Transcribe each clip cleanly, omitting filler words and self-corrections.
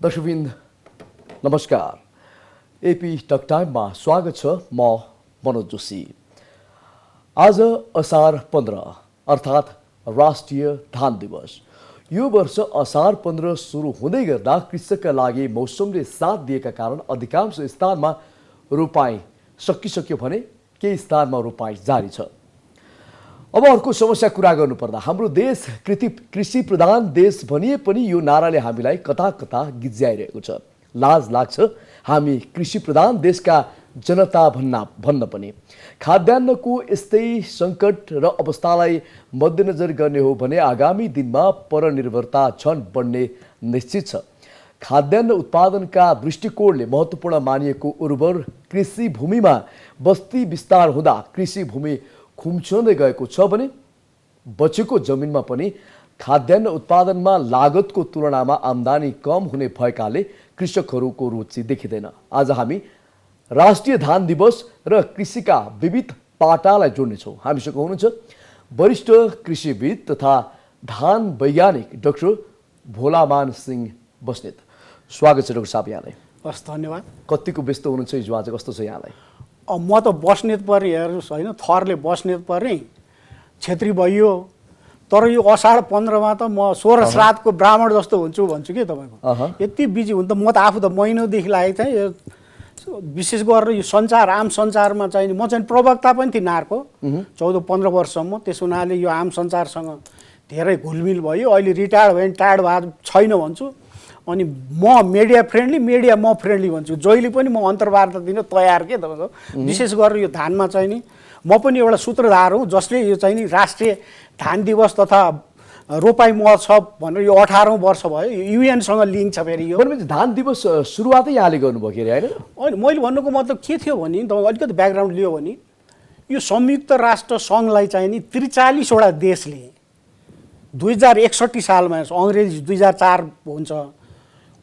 दर्शकवृन्द नमस्कार। AP talk टाइममा स्वागत छ। म मनोज जोशी। आज असार 15 अर्थात् राष्ट्रिय धान दिवस। यो वर्ष असार 15 सुरु हुँदै गर्दा कृषकका लागि मौसमले साथ दिएका कारण अधिकांश स्थानमा रोपाई सकिसक्यो भने केही स्थानमा रोपाई जारी छ। अब अर्को समस्या कुरा गर्नुपर्दा हाम्रो देश कृषि प्रधान देश भनिए पनि यो नाराले हामीलाई कता कता गिज्याइरहेको छ। लाज लाग्छ हामी कृषि प्रधान देशका जनता भन्न पनि। खाद्यान्नको यस्तै सङ्कट र अवस्थालाई मध्यनजर गर्ने हो भने आगामी दिनमा परनिर्भरता झन बढ्ने निश्चित छ। खाद्यान्न उत्पादनका दृष्टिकोणले महत्त्वपूर्ण मानिएको उर्वर कृषि भूमिमा बस्ती विस्तार हुँदा कृषि भूमि खुम्च्याउँदै गएको छ भने बचेको जमिनमा पनि खाद्यान्न उत्पादनमा लागतको तुलनामा आम्दानी कम हुने भएकाले कृषकहरूको रुचि देखिँदैन। आज हामी राष्ट्रिय धान दिवस र कृषिका विविध पाटालाई जोड्नेछौँ। हामीसँग हुनुहुन्छ वरिष्ठ कृषिविद तथा धान वैज्ञानिक डाक्टर भोलामान सिंह बस्नेत। स्वागत छ डाक्टर साहब यहाँलाई। हस्, धन्यवाद। कतिको व्यस्त हुनुहुन्छ हिजो आज, कस्तो छ यहाँलाई? म त बस्नेत परेँ हेर्नुहोस् होइन, थरले बस्नेत परेँ, छेत्री भइयो। तर यो असार 15मा त म 16 श्राद्धको ब्राह्मण जस्तो हुन्छु भन्छु कि तपाईँको। यति बिजी हुन् त म त आफू त महिनौदेखि लागेको थिएँ। विशेष गरेर यो सञ्चार आम सञ्चारमा चाहिँ म चाहिँ प्रवक्ता पनि थिएँ नारको 14-15 वर्षसम्म। त्यस हुनाले यो आम सञ्चारसँग धेरै घुलमिल भयो। अहिले रिटायर्ड भयो, टायर्ड भएको छैन भन्छु। अनि म मिडिया फ्रेन्डली, मिडिया म फ्रेन्डली भन्छु। जहिले पनि म अन्तर्वार्ता दिन तयार के तपाईँको। विशेष गरेर यो धानमा चाहिँ नि म पनि एउटा सूत्रधार हुँ जसले यो चाहिँ नि राष्ट्रिय धान दिवस तथा रोपाई महोत्सव भनेर यो 18औं वर्ष भयो, युएनसँग लिङ्क छ। फेरि यो धान दिवस सुरुवातै यहाँले गर्नुभयो के अरे होइन? मैले भन्नुको मतलब के थियो भने तपाईँ अलिकति ब्याकग्राउन्ड लियो भने यो संयुक्त राष्ट्र सङ्घलाई चाहिँ नि 43वटा देशले 2061 सालमा, अङ्ग्रेजी 2004 हुन्छ,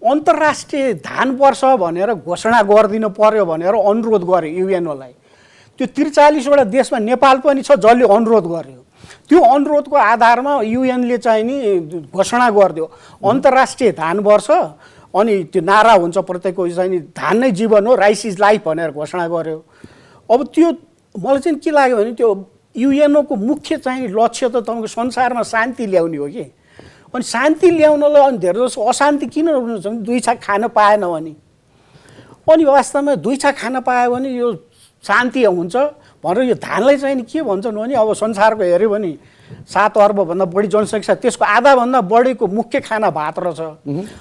अन्तर्राष्ट्रिय धान वर्ष भनेर घोषणा गरिदिनु पर्यो भनेर अनुरोध गर्यो युएनओलाई। त्यो 43वटा देशमा नेपाल पनि छ जसले अनुरोध गर्यो। त्यो अनुरोधको आधारमा युएनले चाहिँ नि घोषणा गरिदियो अन्तर्राष्ट्रिय धान वर्ष। अनि त्यो नारा हुन्छ प्रत्येकको चाहिँ नि धान नै जीवन हो, राइस इज लाइफ भनेर घोषणा गर्यो। अब त्यो मलाई चाहिँ के लाग्यो भने त्यो युएनओको मुख्य चाहिँ लक्ष्य त तपाईँको संसारमा शान्ति ल्याउने हो कि। अनि शान्ति ल्याउनलाई अनि धेरै जसो अशान्ति किन हुन्छ भने दुई छाक खान पाएन भने, अनि वास्तवमा दुई छाक खान पायो भने यो शान्ति हुन्छ भनेर यो धानलाई चाहिँ नि के भन्छन् भने अब संसारको हेऱ्यो भने 7 अर्बभन्दा बढी जनसङ्ख्या, त्यसको आधाभन्दा बढीको मुख्य खाना भात रहेछ।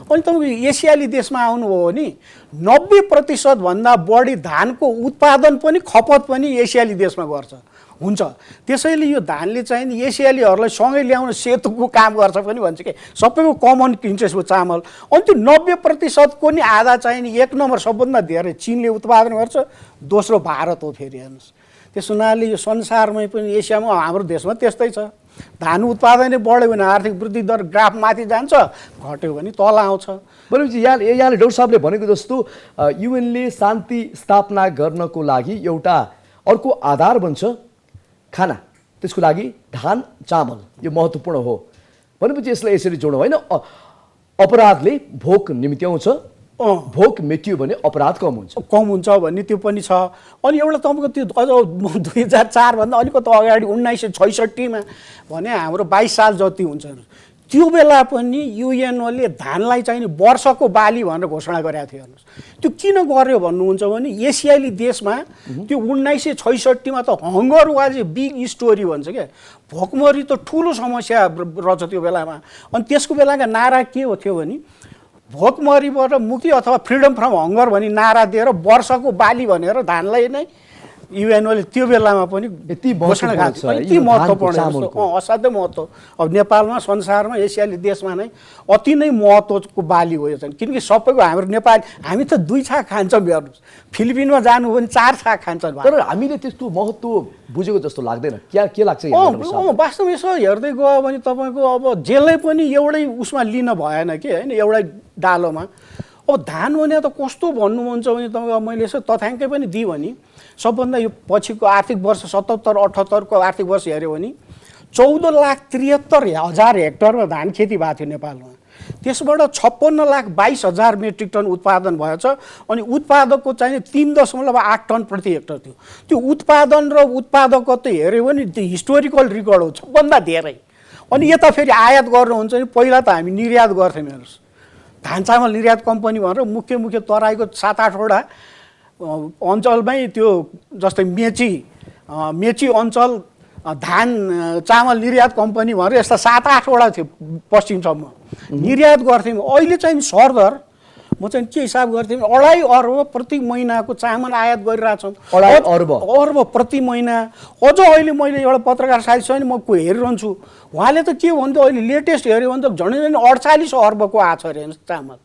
अनि तपाईँको एसियाली देशमा आउनुभयो भने 90% भन्दा बढी धानको उत्पादन पनि खपत पनि एसियाली देशमा गर्छ हुन्छ। त्यसैले यो धानले चाहिँ नि एसियालीहरूलाई सँगै ल्याउन सेतुको काम गर्छ पनि भन्छ कि। सबैको कमन इन्ट्रेस्ट हो चामल। अनि त्यो 90% को नि आधा चाहिँ नि 1 नम्बर सबभन्दा धेरै चिनले उत्पादन गर्छ, दोस्रो भारत हो। फेरि हेर्नुहोस्, त्यस हुनाले यो संसारमै पनि एसियामा हाम्रो देशमा त्यस्तै छ। धान उत्पादन बढ्यो भने आर्थिक वृद्धि दर ग्राफ माथि जान्छ, घट्यो भने तल आउँछ। भनेपछि यहाँले डाक्टर साहबले भनेको जस्तो युएनले शान्ति स्थापना गर्नको लागि एउटा अर्को आधार बन्छ खाना, त्यसको लागि धान चामल यो महत्त्वपूर्ण हो भनेपछि यसलाई यसरी जोडौँ होइन। अपराधले भोक निम्त्याउँछ, भोक मेटियो भने अपराध कम हुन्छ भन्ने त्यो पनि छ। अनि एउटा तपाईँको त्यो अझ 2004 भन्दा अलिकति अगाडि 1966मा भने हाम्रो 22 साल जति हुन्छ। त्यो बेला पनि युएनओले धानलाई चाहिँ नि वर्षको बाली भनेर घोषणा गरेको थियो। हेर्नुहोस् त्यो किन गर्यो भन्नुहुन्छ भने एसियाली देशमा त्यो 1966मा त hunger was a big story भन्छ क्या। भोकमरी त ठुलो समस्या रहेछ त्यो बेलामा। अनि त्यसको बेलाका नारा के थियो भने भोकमरीबाट मुक्ति अथवा फ्रिडम फ्रम हङ्गर भनी नारा दिएर वर्षको बाली भनेर धानलाई नै युएनओले त्यो बेलामा पनि यति घोषणा गरेको छ। यति महत्त्वपूर्ण, असाध्यै महत्त्व। अब नेपालमा संसारमा एसियाली देशमा नै अति नै महत्त्वको बाली हो यो चाहिँ। किनकि सबैको हाम्रो नेपाली हामी त 2 छाक खान्छौँ। हेर्नुहोस् फिलिपिनमा जानु भने 4 छाक खान्छन्। तर हामीले त्यस्तो महत्त्व बुझेको जस्तो लाग्दैन। के लाग्छ? वास्तवमा यसो हेर्दै गयो भने तपाईँको अब जेलै पनि एउटै उसमा लिन भएन कि होइन, एउटै डालोमा। अब धान भने त कस्तो भन्नुहुन्छ भने तपाईँको मैले यसो तथ्याङ्कै पनि दिएँ भने सबभन्दा यो पछिको आर्थिक वर्ष 77-78 को आर्थिक वर्ष हेऱ्यो भने 14,73,000 हेक्टरमा धान खेती भएको थियो नेपालमा। त्यसबाट 56,22,000 मेट्रिक टन उत्पादन भएछ अनि उत्पादकको चाहिँ 3.8 टन प्रति हेक्टर थियो। त्यो उत्पादन र उत्पादकत्व हेऱ्यो भने त्यो हिस्टोरिकल रिकर्ड हो, सबभन्दा धेरै। अनि यता फेरि आयात गर्नुहुन्छ भने पहिला त हामी निर्यात गर्थ्यौँ। हेर्नुहोस्, धान चामल निर्यात कम्पनी भनेर मुख्य तराईको 7-8वटा अञ्चलमै त्यो जस्तै मेची अञ्चल धान चामल निर्यात कम्पनी भनेर यस्ता 7-8वटा थियो पश्चिमसम्म निर्यात गर्थ्यौँ। अहिले चाहिँ सरदर म चाहिँ के हिसाब गर्थेँ, 2.5 अर्ब प्रति महिनाको चामल आयात गरिरहेछौँ। 2.5 अर्ब प्रति महिना। अझ अहिले मैले एउटा पत्रकार साथी छ नि, म हेरिरहन्छु, उहाँले त के भन्थ्यो, अहिले लेटेस्ट हेऱ्यो भने त झन् 48 अर्बको आएको छ अरे चामल।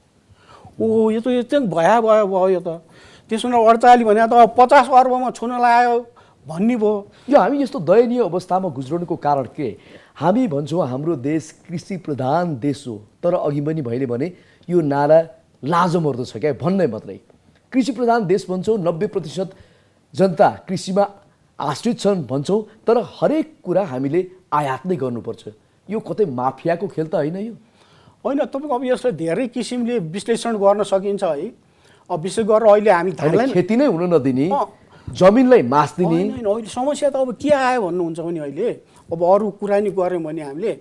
यो त एकदम भयावह भयो यो त। त्यसमा 48 भने त 50 अर्बमा छुन लाग्यो भन्ने भयो। यो हामी यस्तो दयनीय अवस्थामा गुज्रनुको कारण के? हामी भन्छौँ हाम्रो देश कृषि प्रधान देश हो, तर अघि पनि मैले भने यो नारा लाजो मर्दो छ क्या, भन्नै मात्रै। कृषि प्रधान देश भन्छौँ, 90% जनता कृषिमा आश्रित छन् भन्छौँ, तर हरेक कुरा हामीले आयात नै गर्नुपर्छ। यो कतै माफियाको खेल त होइन यो? होइन, तपाईँको अब यसलाई धेरै किसिमले विश्लेषण गर्न सकिन्छ है। अब विशेष गरेर अहिले हामी धानलाई खेती नै हुन नदिने, जमिनलाई मास दिने। अहिले समस्या त अब के आयो भन्नुहुन्छ भने अहिले अब अरू कुरा नि गऱ्यौँ भने हामीले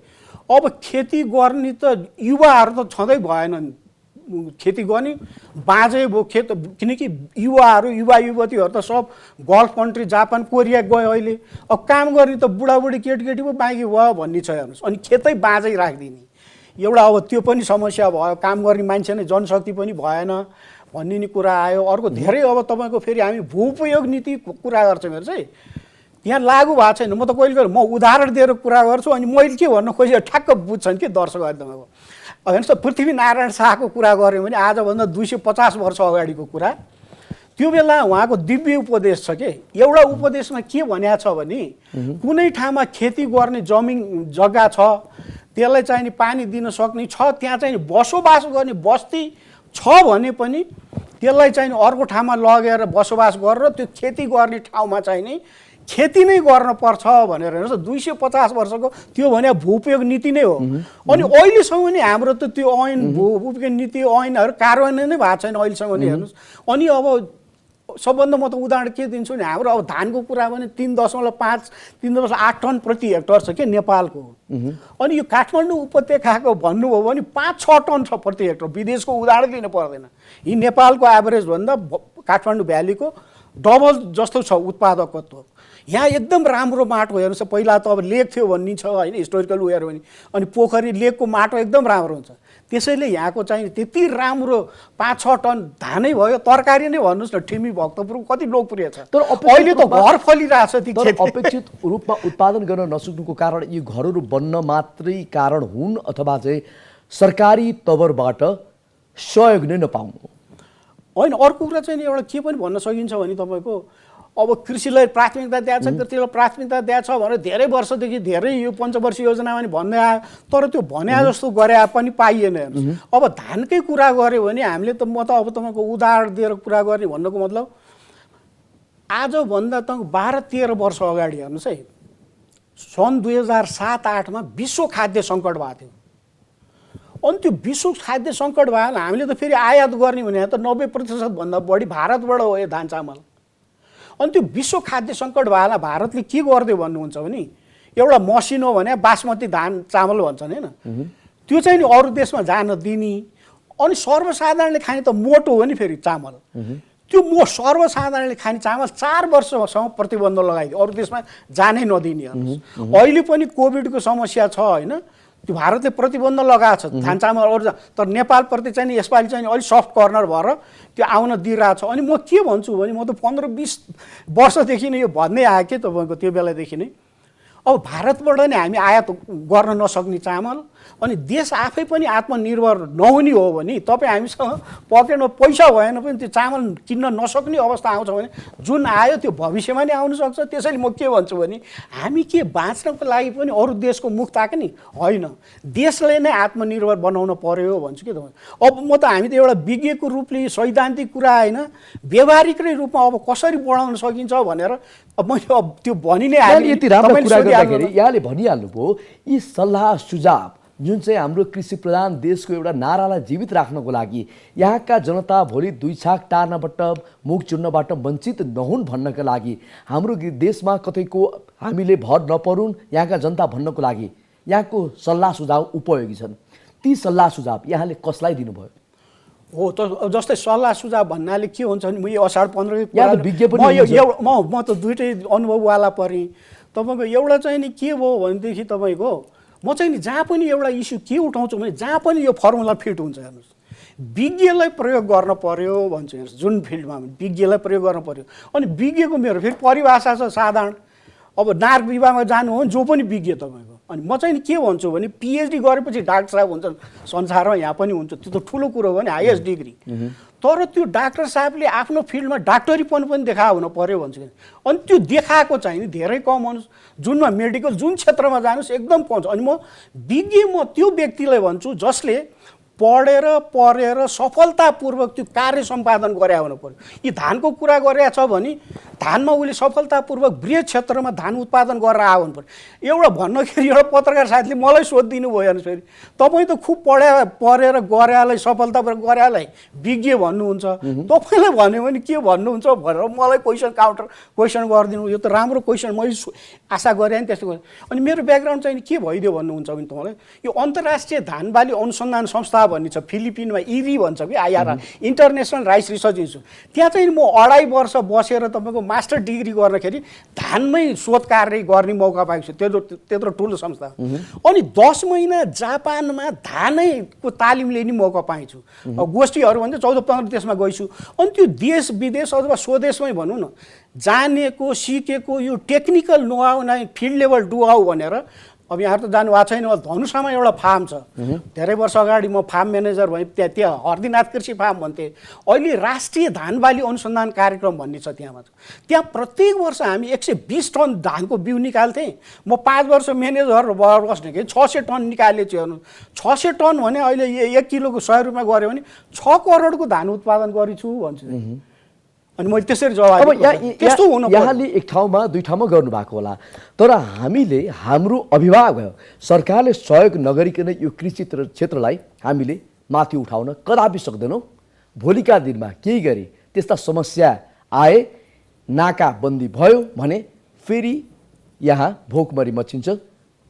अब खेती गर्ने त युवाहरू त छँदै भएनन्, खेती गर्ने बाँझै भयो खेत, किनकि युवा युवतीहरू त सब गल्फ कन्ट्री जापान कोरिया गयो। अहिले अब काम गर्ने त बुढाबुढी केटीकेटी पो बाँकी भयो भन्ने छ। हेर्नुहोस्, अनि खेतै बाँझै राखिदिने एउटा अब त्यो पनि समस्या भयो। काम गर्ने मान्छे नै जनशक्ति पनि भएन भन्ने नि कुरा आयो। अर्को धेरै अब तपाईँको फेरि हामी भूउपयोग नीतिको कुरा गर्छौँ। हेर्नुहोस् है, यहाँ लागु भएको छैन। म त कहिले म उदाहरण दिएर कुरा गर्छु अनि मैले के भन्न खोजेँ ठ्याक्क बुझ्छन् कि दर्शकहरू तपाईँको। अब हेर्नुहोस् त, पृथ्वीनारायण शाहको कुरा गऱ्यौँ भने आजभन्दा 250 वर्ष अगाडिको कुरा, त्यो बेला उहाँको दिव्य उपदेश छ कि एउटा उपदेशमा के भनेको छ भने कुनै ठाउँमा खेती गर्ने जग्गा छ, त्यसलाई चाहिँ नि पानी दिन सक्ने छ, त्यहाँ चाहिँ बसोबास गर्ने बस्ती छ भने पनि त्यसलाई चाहिँ अर्को ठाउँमा लगेर बसोबास गरेर त्यो खेती गर्ने ठाउँमा चाहिँ नि खेती नै गर्नुपर्छ भनेर। हेर्नुहोस्, 250 वर्षको त्यो भने भूउपयोग नीति नै हो। अनि अहिलेसम्म नि हाम्रो त त्यो ऐन भूउपयोग नीति ऐनहरू कार्यान्वयन नै भएको छैन अहिलेसम्म नि। हेर्नुहोस्, अनि अब सबभन्दा म त उदाहरण के दिन्छु भने हाम्रो अब धानको कुरा भने 3.8 टन प्रति हेक्टर छ कि नेपालको। अनि यो काठमाडौँ उपत्यकाको भन्नुभयो भने 5-6 टन छ प्रति हेक्टर। विदेशको उदाहरण लिनु पर्दैन, यी नेपालको एभरेजभन्दा काठमाडौँ भ्यालीको डबल जस्तो छ उत्पादकत्व। यहाँ एकदम राम्रो माटो। हेर्नुहोस्, पहिला त अब लेक थियो भन्ने छ होइन, हिस्टोरिकल उयो भने, अनि पोखरी लेकको माटो एकदम राम्रो हुन्छ। त्यसैले यहाँको चाहिँ त्यति राम्रो 5-6 टन धानै भयो। तरकारी नै भन्नुहोस् न, ठिमी भक्तपुर कति लोकप्रिय छ, तर अहिले त घर फलिरहेछ ती खेती। अपेक्षित रूपमा उत्पादन गर्न नसक्नुको कारण यी घरहरू बन्न मात्रै कारण हुन् अथवा चाहिँ सरकारी तवरबाट सहयोग नै नपाउनु? होइन, अर्को कुरा चाहिँ एउटा के पनि भन्न सकिन्छ भने तपाईँको अब कृषिलाई प्राथमिकता दिएको छ, कृषिलाई प्राथमिकता दिएको छ भनेर धेरै वर्षदेखि धेरै यो पञ्चवर्षीय योजना पनि भन्दै आयो, तर त्यो भने जस्तो गरे पनि पाइएन। हेर्नुहोस्, अब धानकै कुरा गऱ्यो भने हामीले त म त अब तपाईँको उदाहरण दिएर कुरा गर्ने भन्नुको मतलब आजभन्दा त 12-13 वर्ष अगाडि हेर्नुहोस् है, सन् 2007-08मा विश्व खाद्य सङ्कट भएको थियो। अनि त्यो विश्व खाद्य सङ्कट भयो हामीले त फेरि आयात गर्ने भने त 90% भन्दा बढी भारतबाट हो यो धान चामल। अनि त्यो विश्व खाद्य सङ्कट भयो भारतले के गरिदियो भन्नुहुन्छ भने एउटा मसिनो भने बासमती धान चामल भन्छन् होइन, त्यो चाहिँ नि अरू देशमा जान दिने। अनि सर्वसाधारणले खाने त मोटो हो नि फेरि चामल, त्यो सर्वसाधारणले खाने चामल 4 वर्षसम्म प्रतिबन्ध लगाइदियो, अरू देशमा जानै नदिने। अहिले पनि कोभिडको समस्या छ होइन, त्यो भारतले प्रतिबन्ध लगाएको छ धान चामल अरू, तर नेपालप्रति चाहिँ यसपालि चाहिँ अलिक सफ्ट कर्नर भएर त्यो आउन दिइरहेछ। अनि म के भन्छु भने म त 15-20 वर्षदेखि नै यो भन्दै आएँ कि तपाईँको त्यो बेलादेखि नै अब भारतबाट नै हामी आयात गर्न नसक्ने चामल, अनि देश आफै पनि आत्मनिर्भर नहुने हो भने तपाईँ हामीसँग पकेटमा पैसा भएन पनि त्यो चामल किन्न नसक्ने अवस्था आउँछ भने जुन आयो त्यो भविष्यमा नै आउन सक्छ। त्यसैले म के भन्छु भने हामी के बाँच्नको लागि पनि अरू देशको मुख ताक नि होइन, देशले नै आत्मनिर्भर बनाउन पर्यो भन्छु कि तपाईँ। अब म त हामी त एउटा विज्ञको रूपले सैद्धान्तिक कुरा होइन, व्यवहारिकै रूपमा अब कसरी बढाउन सकिन्छ भनेर अब मैले अब त्यो भनि नै हालेँ। यति राम्रो कुरा गर्दाखेरि यहाँले भनिहाल्नुभयो, यी सल्लाह सुझाव जुन चाहिँ हाम्रो कृषि प्रधान देशको एउटा नारालाई जीवित राख्नको लागि यहाँका जनता भोलि दुई छाक टार्नबाट मुख चुन्नबाट वञ्चित नहुन् भन्नका लागि हाम्रो देशमा कतैको हामीले भर नपरुन् यहाँका जनता भन्नको लागि यहाँको सल्लाह सुझाव उपयोगी छन्। ती सल्लाह सुझाव यहाँले कसलाई दिनुभयो? हो त जस्तै सल्लाह सुझाव भन्नाले के हुन्छ भने म यो असार 15 म त दुइटै अनुभववाला परेँ। तपाईँको एउटा चाहिँ नि के भयो भनेदेखि तपाईँको म चाहिँ नि जहाँ पनि एउटा इस्यु के उठाउँछु भने जहाँ पनि यो फर्मुला फिट हुन्छ हेर्नुहोस्, विज्ञलाई प्रयोग गर्न पर्यो भन्छु। हेर्नुहोस् जुन फिल्डमा विज्ञलाई प्रयोग गर्न पर्यो। अनि विज्ञको मेरो फेरि परिभाषा छ साधारण। अब नार्क विभागमा जानु हो जो पनि विज्ञ तपाईँको। अनि म चाहिँ नि के भन्छु भने पिएचडी गरेपछि डाक्टर साहब हुन्छन् संसारमा, यहाँ पनि हुन्छ, त्यो त ठुलो कुरो हो नि, हाइएस्ट डिग्री। तर त्यो डाक्टर साहबले आफ्नो फिल्डमा डाक्टरीपन पनि देखाएको हुन पर्यो भन्छु। अनि त्यो देखाएको चाहिँ नि धेरै कम हुनुहोस्, जुनमा मेडिकल जुन क्षेत्रमा जानुहोस् एकदम पाउँछ। अनि म विज्ञ म त्यो व्यक्तिलाई भन्छु जसले पढेर सफलतापूर्वक त्यो कार्य सम्पादन गरे हुनु पर्यो। यी धानको कुरा गरेछ भने धानमा उसले सफलतापूर्वक बृहत क्षेत्रमा धान उत्पादन गरेर आउनु पर्यो। एउटा भन्दाखेरि एउटा पत्रकार साथीले मलाई सोधिदिनु भयो हेर्नुहोस्, फेरि तपाईँ त खुब पढेर गरेलाई सफलतापूर्वक गरेलाई विज्ञ भन्नुहुन्छ, तपाईँलाई भन्यो भने के भन्नुहुन्छ भनेर मलाई काउन्टर क्वेसन गरिदिनु। यो त राम्रो क्वेसन मैले आशा गरेँ नि त्यस्तो गरेँ। अनि मेरो ब्याकग्राउन्ड चाहिँ के भइदियो भन्नुहुन्छ भने तपाईँलाई यो अन्तर्राष्ट्रिय धान बाली अनुसन्धान संस्था भन्ने छ फिलिपिनमा, इरी भन्छ कि IRR, international rice research institute. त्यहाँ चाहिँ म 2.5 वर्ष बसेर तपाईँको मास्टर डिग्री गर्दाखेरि धानमै शोध कार्य गर्ने मौका पाएको छु। त्यत्रो ठुलो संस्था। अनि 10 महिना जापानमा धानैको तालिम लिने मौका पाएछु। गोष्ठीहरू भन्छ 14-15 देशमा गइछु। अनि त्यो देश विदेश अथवा स्वदेशमै भनौँ न जानेको सिकेको यो टेक्निकल नोहाउ नै फिल्ड लेभल डुहाउ भनेर। अब यहाँ त जानु भएको छैन, धनुषामा एउटा फार्म छ। धेरै वर्ष अगाडि म फार्म म्यानेजर भएँ, त्यहाँ हर्दीनाथ कृषि फार्म भन्थे। अहिले राष्ट्रिय धान बाली अनुसन्धान कार्यक्रम भन्ने छ त्यहाँ। त्यहाँ प्रत्येक वर्ष हामी 120 टन धानको बिउ निकाल्थेँ। म 5 वर्ष म्यानेजर भएर बस्ने कि 600 टन निकालेको छु। 600 टन भने अहिले 1 किलोको 100 रुपियाँ गऱ्यो भने 6 करोडको धान उत्पादन गरेछु भन्छु। अनि मैले त्यसरी जवाब त्यस्तो हुनु यहाँले एक ठाउँमा दुई ठाउँमा गर्नुभएको होला, तर हामीले हाम्रो अभिभावक सरकारले सहयोग नगरिकन यो कृषि क्षेत्रलाई हामीले माथि उठाउन कदापि सक्दैनौँ। भोलिका दिनमा केही गरी त्यस्ता समस्या आए, नाकाबन्दी भयो भने फेरि यहाँ भोकमरी मचिन्छ,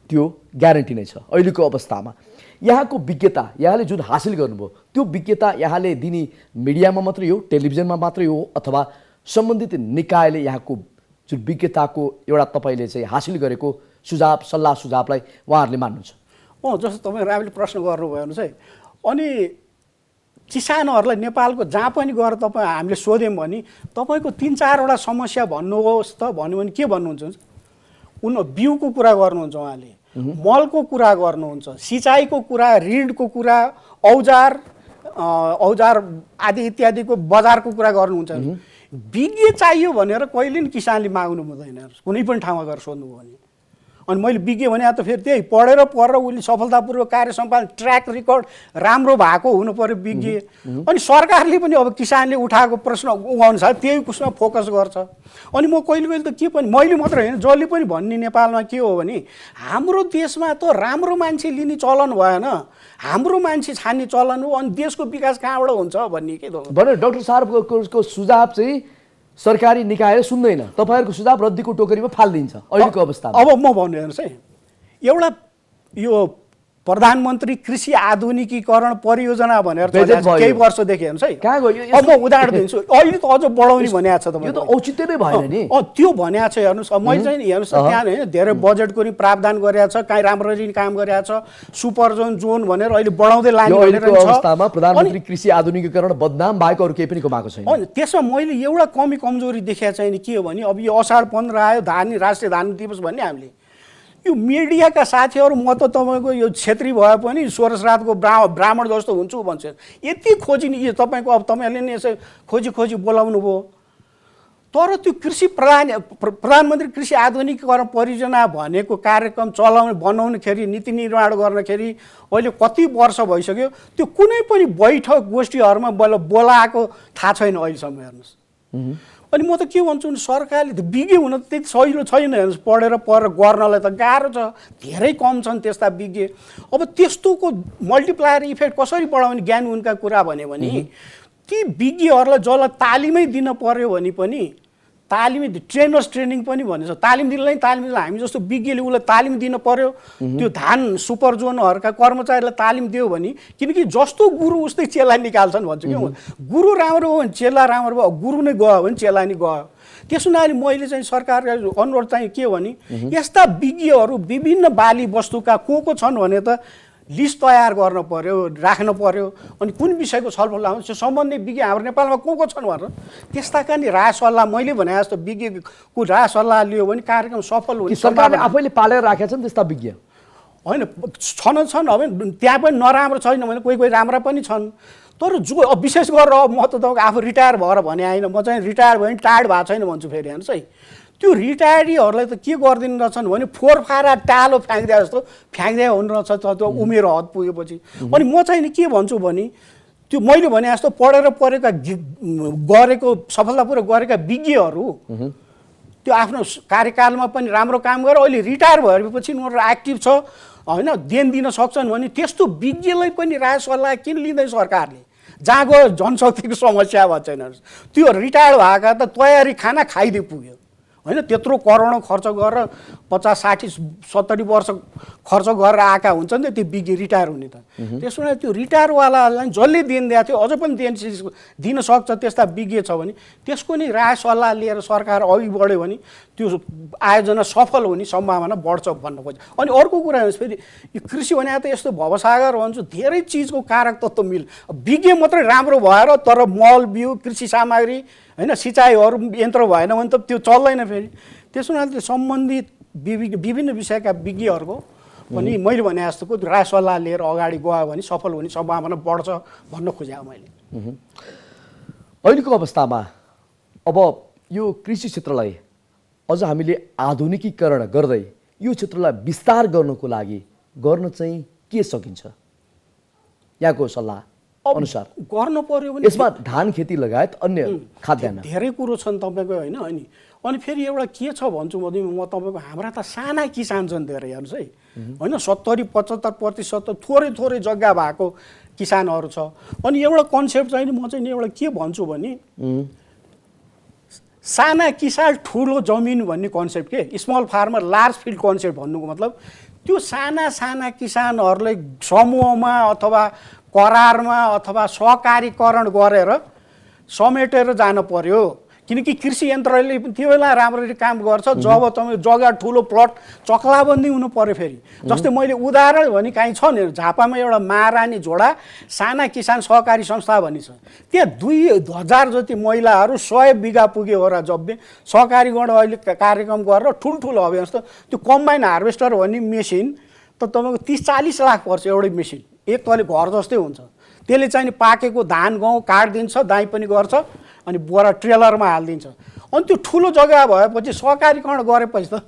त्यो ग्यारेन्टी नै छ। अहिलेको अवस्थामा यहाँको विज्ञता यहाँले जुन हासिल गर्नुभयो त्यो विज्ञता यहाँले दिने मिडियामा मात्रै हो, टेलिभिजनमा मात्रै हो, अथवा सम्बन्धित निकायले यहाँको जुन विज्ञताको एउटा तपाईँले चाहिँ हासिल गरेको सुझाव सल्लाह सुझावलाई उहाँहरूले मान्नुहुन्छ? जस्तो तपाईँ राम्ररी प्रश्न गर्नुभयो हेर्नुहोस् है। अनि किसानहरूलाई नेपालको जहाँ पनि गएर तपाईँ हामीले सोध्यौँ भने तपाईँको 3-4वटा समस्या भन्नुहोस् त भन्यो भने के भन्नुहुन्छ? बिउको कुरा गर्नुहुन्छ, उहाँले मलको कुरा गर्नुहुन्छ, सिँचाइको कुरा, ऋणको कुरा, औजार आदि इत्यादिको बजारको कुरा गर्नुहुन्छ। विज्ञ चाहियो भनेर कहिले पनि किसानले माग्नु हुँदैन कुनै पनि ठाउँमा गएर सोध्नुभयो भने। अनि मैले विज्ञ भने त फेरि त्यही पढेर उसले सफलतापूर्वक कार्य सम्पादन ट्र्याक रेकर्ड राम्रो भएको हुनु पर्यो विज्ञ। अनि सरकारले पनि अब किसानले उठाएको प्रश्न अनुसार त्यही कुसमा फोकस गर्छ। अनि म कहिले त के पनि मैले मात्र होइन जसले पनि भन्ने नेपालमा के हो भने हाम्रो देशमा त राम्रो मान्छे लिने चलन भएन, हाम्रो मान्छे छान्ने चलन हो। अनि देशको विकास कहाँबाट हुन्छ भन्ने के भने डाक्टर साहबको सुझाव चाहिँ सरकारी निकायले सुन्दैन, तपाईँहरूको सुझाव रद्दीको टोकरीमा फालिदिन्छ अहिलेको अवस्थामा। अब म भन्नु हेर्नुहोस् है, एउटा यो प्रधानमन्त्री कृषि आधुनिकीकरण परियोजना भनेर केही वर्षदेखि हेर्नुहोस् है। कहाँ गयो? अब म उदाहरण दिन्छु, अहिले त अझ बढाउने भनेको छ तपाईँ। यो त औचित्य नै भएन नि। त्यो भनेको छ हेर्नुहोस्। मैले चाहिँ हेर्नुहोस् त्यहाँ होइन धेरै बजेटको नि प्रावधान गरेको छ, काहीँ राम्ररी काम गरेको छ, सुपर जोन भनेर अहिले बढाउँदै लाने भनेर छ। अवस्थामा प्रधानमन्त्री कृषि आधुनिकीकरण बदनाम बाहेक अरू केही पनि कमाएको छैन। अनि त्यसमा मैले एउटा कमजोरी देखेको चाहिँ के हो भने अब यो असार 15 आयो, राष्ट्रिय धान दिवस भन्ने हामीले यो मिडियाका साथीहरू म त तपाईँको यो क्षेत्री भए पनि सोरस रातको ब्राह्मण जस्तो हुन्छु भन्छ। यति खोजी नि तपाईँको अब तपाईँहरूले नि यसो खोजी बोलाउनु भयो। तर त्यो प्रधानमन्त्री कृषि आधुनिकीकरण परियोजना भनेको कार्यक्रम बनाउनेखेरि नीति निर्माण गर्दाखेरि अहिले कति वर्ष भइसक्यो, त्यो कुनै पनि बैठक गोष्ठीहरूमा बोलाएको थाहा छैन अहिलेसम्म। हेर्नुहोस् अनि म त के भन्छु भने सरकारले त विज्ञ हुन त त्यति सजिलो छैन हेर्नुहोस्, पढेर गर्नलाई त गाह्रो छ, धेरै कम छन् त्यस्ता विज्ञ। अब त्यस्तोको मल्टिप्लायर इफेक्ट कसरी बढाउने ज्ञान उनका कुरा भन्यो भने ती विज्ञहरूलाई जसलाई तालिमै दिन पर्यो भने पनि तालिमै ट्रेनर्स ट्रेनिङ पनि भनेछ, तालिम दिनलाई हामी जस्तो विज्ञले उसलाई तालिम दिन पर्यो। त्यो धान सुपर जोनहरूका कर्मचारीलाई तालिम दियो भने, किनकि जस्तो गुरु उस्तै चेला निकाल्छन् भन्छु कि गुरु राम्रो हो भने चेला राम्रो भयो, गुरु नै गयो भने चेला नै गयो। त्यसो हुनाले मैले चाहिँ सरकारलाई अनुरोध चाहिँ के भने यस्ता विज्ञहरू विभिन्न बाली वस्तुका को छन् भने त लिस्ट तयार गर्न पर्यो, राख्न पर्यो। अनि कुन विषयको छलफल आउँछ त्यो सम्बन्धी विज्ञ हाम्रो नेपालमा को छन् भनेर त्यस्ताका नि राय सल्लाह मैले भने जस्तो विज्ञको राय सल्लाह लियो भने कार्यक्रम सफल हुने सरकारले आफैले पालेर राखेका छन् त्यस्ता विज्ञ होइन। छन् अब त्यहाँ पनि नराम्रो छैन भने कोही राम्रा पनि छन्। तर जो अब विशेष गरेर म त तपाईँको आफू रिटायर भएर भने होइन, म चाहिँ रिटायर भयो भने टायर्ड भएको छैन भन्छु। फेरि हेर्नुहोस् है, त्यो रिटायरीहरूलाई त के गरिदिनु रहेछन् भने फोरफारा टालो फ्याँक्दिए जस्तो फ्याँक्दिए हुनु रहेछ त्यो उमेर हद पुगेपछि। अनि म चाहिँ नि के भन्छु भने त्यो मैले भने जस्तो गरेको सफलतापूर्वक गरेका विज्ञहरू त्यो आफ्नो कार्यकालमा पनि राम्रो काम गरेर अहिले रिटायर भएपछि उनीहरू एक्टिभ छ होइन, देन दिन सक्छन् भने त्यस्तो विज्ञलाई पनि राय सल्लाह किन लिँदैन सरकारले? जहाँ गयो जनशक्तिको समस्या भएको छैन। त्यो रिटायर भएका त तयारी खाना खाइदिए पुग्यो होइन, त्यत्रो करोडौँ खर्च गरेर 50, 60, 70 वर्ष खर्च गरेर आएका हुन्छन् नि त्यो विज्ञ रिटायर हुने त। त्यसो भए त्यो रिटायरवालालाई जसले देन दिएको थियो अझ पनि दिन सक्छ त्यस्ता विज्ञ छ भने त्यसको नि राय सल्लाह लिएर सरकार अघि बढ्यो भने त्यो आयोजना सफल हुने सम्भावना बढ्छ भन्न खोज्छ। अनि अर्को कुरा हेर्नुहोस्, फेरि यो कृषि भने त यस्तो भवसागर भन्छु धेरै चिजको कारक तत्त्व विज्ञ मात्रै राम्रो भएर तर मल बिउ कृषि सामग्री होइन सिँचाइहरू यन्त्र भएन भने त त्यो चल्दैन फेरि। त्यसो हुनाले त्यो सम्बन्धित विभिन्न विषयका विज्ञहरूको पनि मैले भने जस्तोको राय सल्लाह लिएर अगाडि गयो भने सफल हुने सम्भावना बढ्छ भन्न खोजेँ मैले। अहिलेको अवस्थामा अब यो कृषि क्षेत्रलाई अझ हामीले आधुनिकीकरण गर्दै यो क्षेत्रलाई विस्तार गर्नको लागि गर्न चाहिँ के सकिन्छ यहाँको सल्लाह अनुसार? गर्नु पर्यो भने यसमा धान खेती लगायत अन्य खाद्यान्न धेरै कुरो छन् तपाईँको होइन। अनि फेरि एउटा के छ भन्छु म तपाईँको हाम्रा त साना किसान छन् धेरै हेर्नुहोस् है होइन, 70-75% थोरै जग्गा भएको किसानहरू छ। अनि एउटा कन्सेप्ट चाहिँ म चाहिँ एउटा के भन्छु भने साना किसान ठुलो जमिन भन्ने कन्सेप्ट के small farmer large field concept भन्नुको मतलब त्यो साना किसानहरूलाई समूहमा अथवा करारमा अथवा सहकारीकरण गरेर समेटेर जान पर्यो। किनकि कृषि यन्त्रले त्यो बेला राम्ररी काम गर्छ जब तपाईँ जग्गा ठुलो प्लट चक्लाबन्दी हुनु पर्यो। फेरि जस्तै मैले उदाहरण भने काहीँ छ नि, झापामा एउटा महारानी झोडा साना किसान सहकारी संस्था भन्ने छ, त्यहाँ 2000 जति महिलाहरू 100 बिघा पुग्यो हो र जब्बे सहकारीगण अहिले कार्यक्रम गरेर ठुल्ठुलो अब जस्तो त्यो कम्बाइन हार्भेस्टर भन्ने मेसिन त तपाईँको 30-40 लाख पर्छ एउटै मेसिन, एक तले घर जस्तै हुन्छ। त्यसले चाहिँ नि पाकेको धान गहुँ काट्दिन्छ, दाइँ पनि गर्छ अनि बोरा ट्रेलरमा हालिदिन्छ। अनि त्यो ठुलो जग्गा भएपछि सहकारीकरण गरेपछि त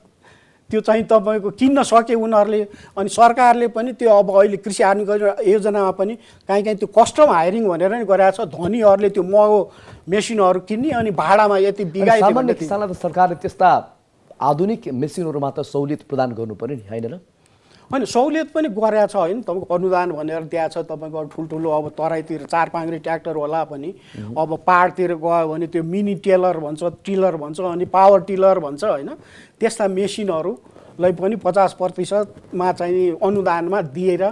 त्यो चाहिँ तपाईँको किन्न सके उनीहरूले। अनि सरकारले पनि त्यो अब अहिले कृषि आधुनिकीकरण योजनामा पनि कहीँ त्यो कस्टम हायरिङ भनेर नि गरेको छ, धनीहरूले त्यो महँगो मेसिनहरू किन्ने अनि भाडामा यति बिगाइ। सामान्य किसानलाई त सरकारले त्यस्ता आधुनिक मेसिनहरूमा त सहुलियत प्रदान गर्नु पर्यो नि होइन र? होइन सहुलियत पनि गरेको छ होइन, तपाईँको अनुदान भनेर दिएको छ। तपाईँको ठुल्ठुलो अब तराईतिर 4-5 ट्र्याक्टर होला पनि, अब पाहाडतिर गयो भने त्यो मिनी टेलर भन्छ, टिलर भन्छ, अनि पावर टिलर भन्छ होइन, त्यस्ता मेसिनहरूलाई पनि 50%मा चाहिँ अनुदानमा दिएर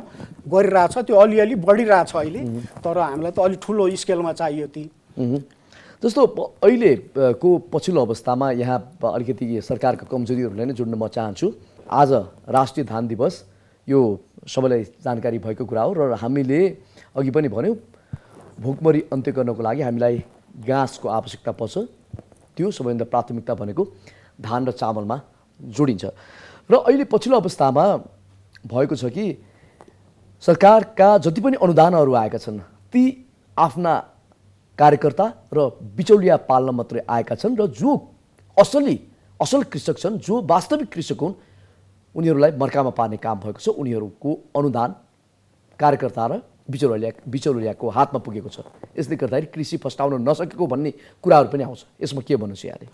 गरिरहेछ। त्यो अलिअलि बढिरहेछ अहिले, तर हामीलाई त अलिक ठुलो स्केलमा चाहियो ती। जस्तो अहिलेको पछिल्लो अवस्थामा यहाँ अलिकति सरकारका कमजोरीहरूलाई नै जोड्न म चाहन्छु। आज राष्ट्रिय धान दिवस यो सबैलाई जानकारी भएको कुरा हो र हामीले अघि पनि भन्यौँ भोकमरी अन्त्य गर्नको लागि हामीलाई घाँसको आवश्यकता पर्छ। त्यो सबैभन्दा प्राथमिकता भनेको धान र चामलमा जोडिन्छ। र अहिले पछिल्लो अवस्थामा भएको छ कि सरकारका जति पनि अनुदानहरू आएका छन् ती आफ्ना कार्यकर्ता र बिचौलिया पाल्न मात्रै आएका छन् र जो असल कृषक छन्, जो वास्तविक कृषक हुन्, उनीहरूलाई मर्कामा पार्ने काम भएको छ। उनीहरूको अनुदान कार्यकर्ता र बिचौलियाको हातमा पुगेको छ। यसले गर्दाखेरि कृषि फस्टाउन नसकेको भन्ने कुराहरू पनि आउँछ। यसमा के भन्नुहोस् यहाँले?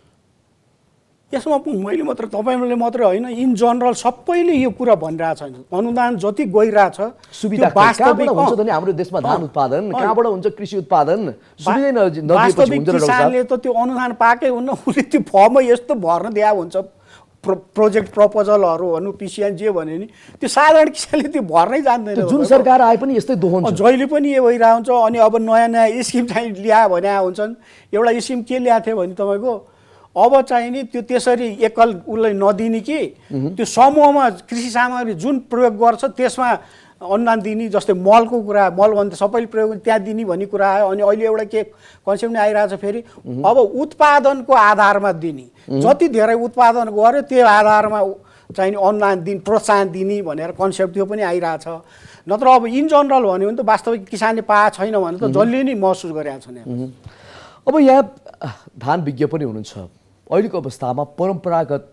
यसमा मैले मात्र तपाईँले मात्रै होइन, इन जनरल सबैले यो कुरा भनिरहेछ। अनुदान जति गइरहेछ सुविधा कहाँबाट हुन्छ त नि? हाम्रो देशमा धान उत्पादन कहाँबाट हुन्छ? कृषि उत्पादन सुविधै वास्तविक किसानले त त्यो अनुदान पाएकै हुन्न। उसले त्यो फर्ममा यस्तो भर्न दिया हुन्छ, प्रोजेक्ट प्रपोजलहरू भनौँ, पिसिएन जे भन्यो नि, त्यो साधारण किसानले त्यो भर्नै जान्दैन। जुन सरकार आए पनि यस्तै दोहोन्छ, जहिले पनि यो भइरहेको हुन्छ। अनि अब नयाँ नयाँ स्किम चाहिँ ल्या भने हुन्छन्। एउटा स्किम के ल्याएको थियो भने तपाईँको अब चाहिँ नि त्यो त्यसरी एकल उसलाई नदिने कि त्यो समूहमा कृषि सामग्री जुन प्रयोग गर्छ त्यसमा अनुदान दिने। जस्तै मलको कुरा, मल भन्दा सबैले प्रयोग त्यहाँ दिने भन्ने कुरा आयो। अनि अहिले एउटा के कन्सेप्ट नै आइरहेछ फेरि, अब उत्पादनको आधारमा दिने, जति धेरै उत्पादन गर्यो त्यो आधारमा चाहिँ अनुदान दिने, प्रोत्साहन दिने भनेर कन्सेप्ट त्यो पनि आइरहेछ। नत्र अब इन जनरल भन्यो भने त वास्तविक किसानले पाएको छैन भने त जसले नै महसुस गरेका छन्। अब यहाँ धान विज्ञ पनि हुनुहुन्छ। अहिलेको अवस्थामा परम्परागत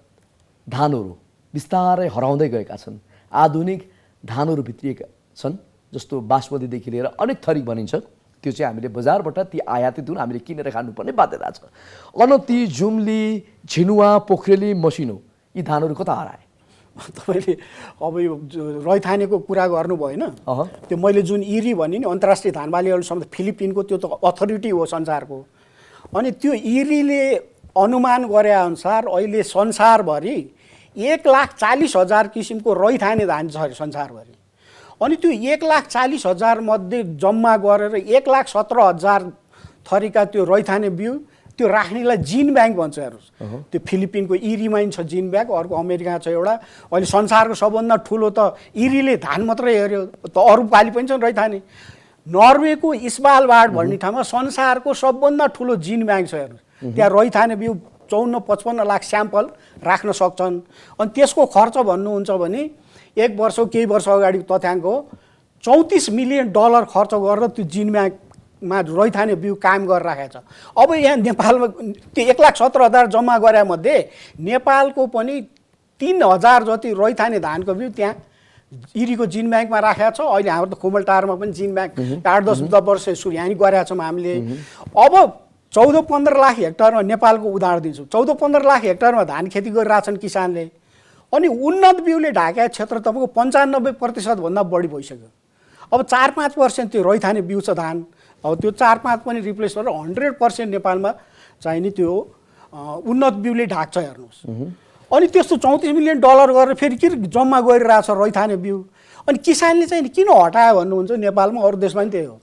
धानहरू बिस्तारै हराउँदै गएका छन्। आधुनिक धानहरू भित्रिएका छन्, जस्तो बासमतीदेखि लिएर अनेक थरी भनिन्छ। त्यो चाहिँ हामीले बजारबाट ती आयातित हुन हामीले किनेर खानुपर्ने बाध्यता छ। अनती, जुम्ली, झिनुवा, पोखरेली, मसिनो यी धानहरू कता हराए? तपाईँले अब यो रैथानेको कुरा गर्नु भएन, त्यो मैले जुन इरी भने नि अन्तर्राष्ट्रिय धान बालीहरूसँग फिलिपिनको त्यो त अथोरिटी हो संसारको। अनि त्यो इरीले अनुमान गरे अनुसार अहिले संसारभरि 1,40,000 किसिमको रैथाने धान छ अरे संसारभरि। अनि त्यो 1,40,000 मध्ये जम्मा गरेर 1,17,000 थरीका त्यो रैथाने बिउ त्यो राख्नेलाई जिन ब्याङ्क भन्छ हेर्नुहोस्। त्यो फिलिपिनको इरीमा छ जिन ब्याङ्क, अर्को अमेरिका छ एउटा। अहिले संसारको सबभन्दा ठुलो त इरीले धान मात्रै हेऱ्यो त, अरू बाली पनि छन् रैथाने। नर्वेको स्वालबार्ड भन्ने ठाउँमा संसारको सबभन्दा ठुलो जिन ब्याङ्क छ हेर्नुहोस्। त्यहाँ रैथाने बिउ 54-55 लाख स्याम्पल राख्न सक्छन्। अनि त्यसको खर्च भन्नुहुन्छ भने एक वर्ष केही वर्ष अगाडि तथ्याङ्क हो, $34 मिलियन खर्च गरेर त्यो जिन ब्याङ्कमा रैथाने बिउ कायम गरेर राखेको छ। अब यहाँ नेपालमा त्यो 1,17,000 जम्मा गरे मध्ये नेपालको पनि 3,000 जति रैथाने धानको बिउ त्यहाँ इरीको जिन ब्याङ्कमा राखेको छ। अहिले हाम्रो त खोमलटारमा पनि जिन ब्याङ्क 8-10 वर्ष यहाँ गरेका छौँ हामीले। अब 14-15 लाख हेक्टरमा नेपालको उदाहरण दिन्छु, 14-15 लाख हेक्टरमा धान खेती गरिरहेछन् किसानले। अनि उन्नत बिउले ढाकेको क्षेत्र तपाईँको 95% भन्दा बढी भइसक्यो। अब 4-5% त्यो रैथाने बिउ छ धान। अब त्यो 4-5 पनि रिप्लेस गरेर 100% नेपालमा चाहिने त्यो उन्नत बिउले ढाक्छ हेर्नुहोस्। अनि त्यस्तो $34 मिलियन गरेर फेरि के जम्मा गरिरहेछ रैथाने बिउ। अनि किसानले चाहिँ किन हटायो भन्नुहुन्छ नेपालमा, अरू देशमा पनि त्यही हो।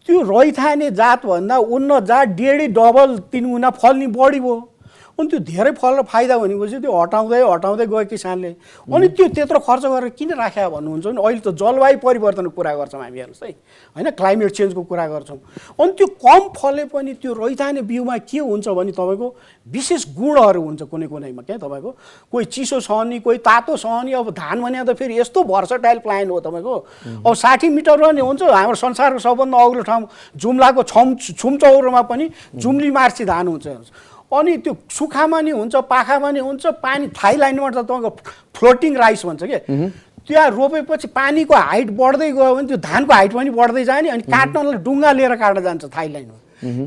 त्यो रैथाने जातभन्दा उन्नत जात 1.5 डबल 3 गुणा फल्ने बढी भयो। अनि त्यो धेरै फल र फाइदा भनेपछि त्यो हटाउँदै गयो किसानले। अनि त्यो त्यत्रो खर्च गरेर किन राख्या भन्नुहुन्छ भने अहिले त जलवायु परिवर्तनको कुरा गर्छौँ हामी हेर्नुहोस् है, होइन, क्लाइमेट चेन्जको कुरा गर्छौँ। अनि त्यो कम फले पनि त्यो रैथाने बिउमा के हुन्छ भने तपाईँको विशेष गुणहरू हुन्छ कुनैमा क्या तपाईँको, कोही चिसो सहने, कोही तातो सहने। अब धान भने त फेरि यस्तो भर्सटाइल प्लान्ट हो तपाईँको। अब 60 मिटर पनि हुन्छ। हाम्रो संसारको सबभन्दा अग्लो ठाउँ जुम्लाको छुमचौरोमा पनि जुम्ली मार्सी धान हुन्छ हेर्नुहोस्। अनि त्यो सुखामा नि हुन्छ, पाखामा नि हुन्छ। पानी थाइल्यान्डमा त तपाईँको फ्लोटिङ राइस भन्छ क्या, त्यहाँ रोपेपछि पानीको हाइट बढ्दै गयो भने त्यो धानको हाइट पनि बढ्दै जाने। अनि काट्नलाई डुङ्गा लिएर काट्न जान्छ थाइल्यान्डमा।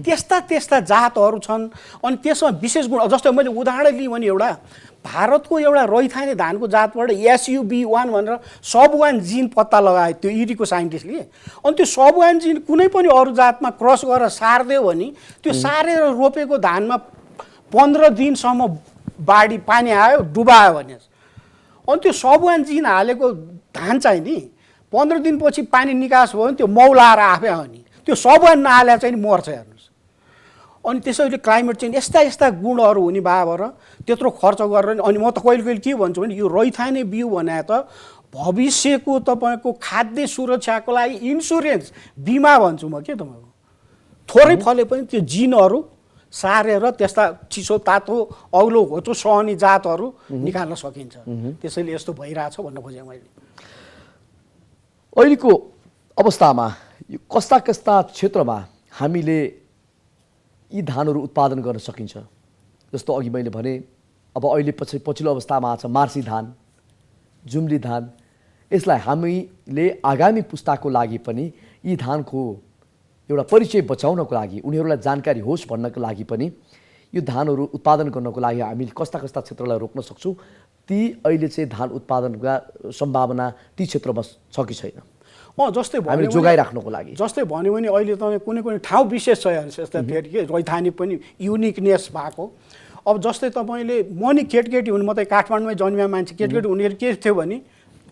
त्यस्ता जातहरू छन्। अनि त्यसमा विशेष गुण, जस्तो मैले उदाहरण लिएँ भने एउटा भारतको एउटा रैथाने धानको जातबाट SUB1 भनेर सब1 जिन पत्ता लगायो त्यो इरीको साइन्टिस्टले। अनि त्यो सब1 जिन कुनै पनि अरू जातमा क्रस गरेर सारिदियो भने त्यो सारेर रोपेको धानमा 15 दिनसम्म बाढी पानी आयो, डुबायो भने। अनि त्यो सब1 जिन हालेको धान चाहिँ नि 15 दिनपछि पानी निकास भयो भने त्यो मौलाएर आफै आउने। त्यो सब1 नहाले चाहिँ मर्छ हेर्नुहोस्। अनि त्यसैले क्लाइमेट चेन्ज यस्ता गुणहरू हुने भएर त्यत्रो खर्च गरेर। अनि म त कहिले के भन्छु भने यो रैथाने बिउ भने त भविष्यको तपाईँको खाद्य सुरक्षाको लागि इन्सुरेन्स बिमा भन्छु म के तपाईँको। थोरै फले पनि त्यो जिनहरू सारेर त्यस्ता चिसो तातो अग्लो होचो सहने जातहरू निकाल्न सकिन्छ। त्यसैले यस्तो भइरहेछ भन्न खोजेँ मैले। अहिलेको अवस्थामा कस्ता क्षेत्रमा हामीले यी धानहरू उत्पादन गर्न सकिन्छ? जस्तो अघि मैले भने अब अहिले पछिल्लो अवस्थामा आछ मार्सी धान, जुम्ली धान, यसलाई हामीले आगामी पुस्ताको लागि पनि यी धानको एउटा परिचय बचाउनको लागि, उनीहरूलाई जानकारी होस् भन्नको लागि पनि यो धानहरू उत्पादन गर्नको लागि हामीले कस्ता कस्ता क्षेत्रलाई रोक्न सक्छौँ, ती अहिले चाहिँ धान उत्पादनका सम्भावना ती क्षेत्रमा छ कि छैन? जस्तै हामीले जोगाइराख्नको लागि जस्तै भन्यो भने अहिले तपाईँ कुनै कुनै ठाउँ विशेष छ यस्ता फेरि के रैथानी पनि युनिकनेस भएको। अब जस्तै तपाईँले मनी केटकेटी हुनु, म त काठमाडौँमै जन्मिया मान्छे, केटकेटी उनीहरू के थियो भने